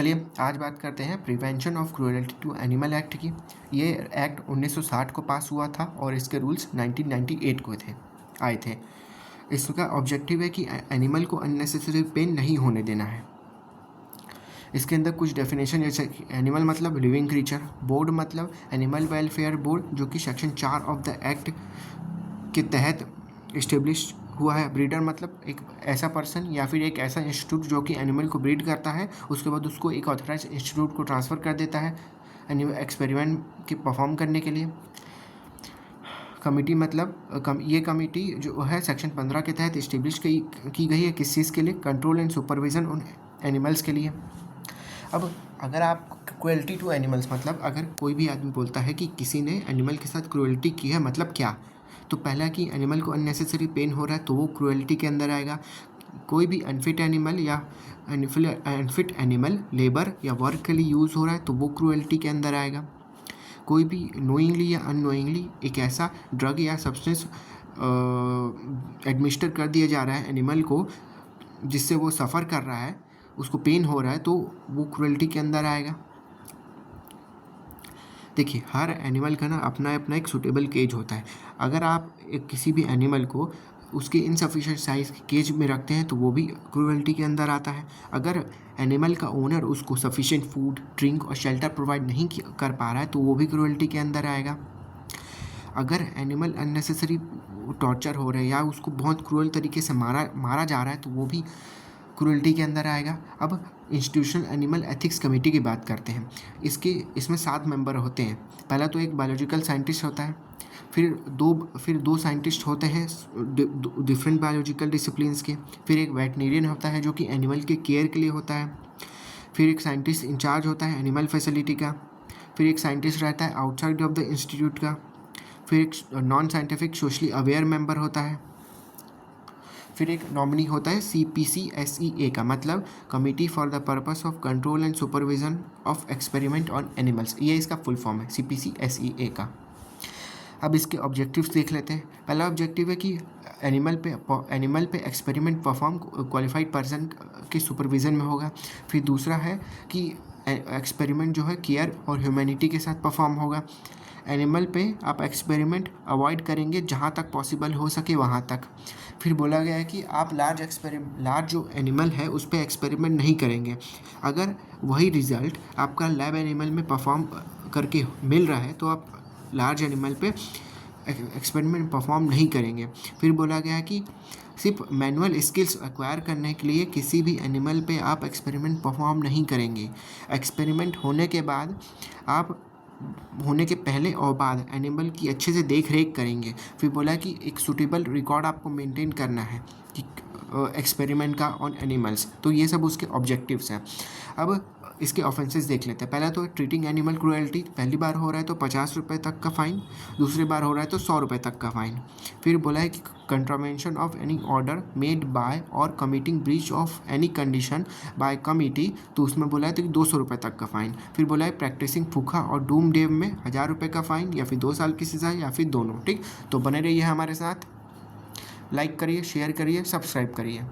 चलिए आज बात करते हैं prevention of cruelty to animal act की। ये एक्ट 1960 को पास हुआ था और इसके रूल्स 1998 को आए थे। इसका ऑब्जेक्टिव है कि एनिमल को अननेसेसरी पेन नहीं होने देना है। इसके अंदर कुछ डेफिनेशन जैसे एनिमल मतलब लिविंग क्रीचर, बोर्ड मतलब एनिमल वेलफेयर बोर्ड जो कि सेक्शन 4 ऑफ द एक्ट के तहत इस्टेब्लिश हुआ है। ब्रीडर मतलब एक ऐसा पर्सन या फिर एक ऐसा इंस्टीट्यूट जो कि एनिमल को ब्रीड करता है, उसके बाद उसको एक ऑथराइज इंस्टीट्यूट को ट्रांसफ़र कर देता है एक्सपेरिमेंट के परफॉर्म करने के लिए। कमिटी मतलब ये कमिटी जो है सेक्शन 15 के तहत इस्टेब्लिश की गई है किस चीज़ के लिए? कंट्रोल एंड सुपरविज़न उन एनिमल्स के लिए। अब अगर आप क्रुएल्टी टू एनिमल्स मतलब अगर कोई भी आदमी बोलता है कि किसी ने एनिमल के साथ क्रुएल्टी की है, मतलब क्या? तो पहला कि एनिमल को अननेसेसरी पेन हो रहा है तो वो क्रुएल्टी के अंदर आएगा। कोई भी अनफिट एनिमल या अनफिट एनिमल लेबर या वर्क के लिए यूज़ हो रहा है तो वो क्रुएल्टी के अंदर आएगा। कोई भी नोइंगली या अननोइंगली एक ऐसा ड्रग या सब्सटेंस एडमिनिस्टर कर दिया जा रहा है एनिमल को जिससे वो सफ़र कर रहा है, उसको पेन हो रहा है, तो वो क्रुएल्टी के अंदर आएगा। देखिए हर एनिमल का ना अपना अपना एक सूटेबल केज होता है। अगर आप किसी भी एनिमल को उसके इनसफिशिएंट साइज़ के केज में रखते हैं तो वो भी क्रुएल्टी के अंदर आता है। अगर एनिमल का ओनर उसको सफिशिएंट फूड, ड्रिंक और शेल्टर प्रोवाइड नहीं कर पा रहा है तो वो भी क्रुएल्टी के अंदर आएगा। अगर एनिमल अननेसेसरी टॉर्चर हो रहा है या उसको बहुत क्रूअल तरीके से मारा जा रहा है तो वो भी क्रूअल्टी के अंदर आएगा। अब इंस्टीट्यूशनल एनिमल एथिक्स कमेटी की बात करते हैं। इसमें 7 मेंबर होते हैं। पहला तो एक बायोलॉजिकल साइंटिस्ट होता है, फिर दो साइंटिस्ट होते हैं डिफरेंट बायोलॉजिकल डिसिप्लिन्स के, फिर एक वेटनेरियन होता है जो कि एनिमल के केयर के लिए होता है, फिर एक साइंटिस्ट इंचार्ज होता है एनिमल फैसिलिटी का, फिर एक साइंटिस्ट रहता है आउटसाइड ऑफ द इंस्टीट्यूट का, फिर एक non scientific socially aware member होता है, फिर एक नॉमिनी होता है CPCSEA का मतलब committee for the purpose of control and supervision of experiment on animals. ये इसका फुल फॉर्म है CPCSEA का। अब इसके ऑब्जेक्टिव्स देख लेते हैं। पहला ऑब्जेक्टिव है कि एनिमल पे एक्सपेरिमेंट परफॉर्म क्वालिफाइड पर्सन के सुपरविज़न में होगा। फिर दूसरा है कि एक्सपेरिमेंट जो है केयर और ह्यूमैनिटी के साथ परफॉर्म होगा। एनिमल पे आप एक्सपेरिमेंट अवॉइड करेंगे जहाँ तक पॉसिबल हो सके वहाँ तक। फिर बोला गया है कि आप लार्ज जो एनिमल है उस पर एक्सपेरिमेंट नहीं करेंगे। अगर वही रिज़ल्ट आपका लैब एनिमल में परफॉर्म करके मिल रहा है तो आप लार्ज एनिमल पे एक्सपेरिमेंट परफॉर्म नहीं करेंगे। फिर बोला गया है कि सिर्फ मैनुअल स्किल्स एक्वायर करने के लिए किसी भी एनिमल पे आप एक्सपेरिमेंट परफॉर्म नहीं करेंगे। एक्सपेरिमेंट होने के बाद आप होने के पहले और बाद एनिमल की अच्छे से देख रेख करेंगे। फिर बोला कि एक सूटेबल रिकॉर्ड आपको मेंटेन करना है कि एक्सपेरिमेंट का ऑन एनिमल्स। तो ये सब उसके ऑब्जेक्टिव्स हैं। अब इसके ऑफेंसेस देख लेते हैं। पहला तो ट्रीटिंग एनिमल क्रूएल्टी, पहली बार हो रहा है तो 50 रुपये तक का फ़ाइन, दूसरी बार हो रहा है तो 100 रुपये तक का फ़ाइन। फिर बोला है कि contravention of any order made by और committing breach of any condition by committee, तो उसमें बोला है तो 200 रुपये तक का फ़ाइन। फिर बोला है प्रैक्टिसिंग फूखा और डूम डेव में 1000 रुपये का फ़ाइन या फिर 2 साल की सज़ा या फिर दोनों। ठीक, तो बने रहिए हमारे साथ, लाइक करिए, शेयर करिए, सब्सक्राइब करिए।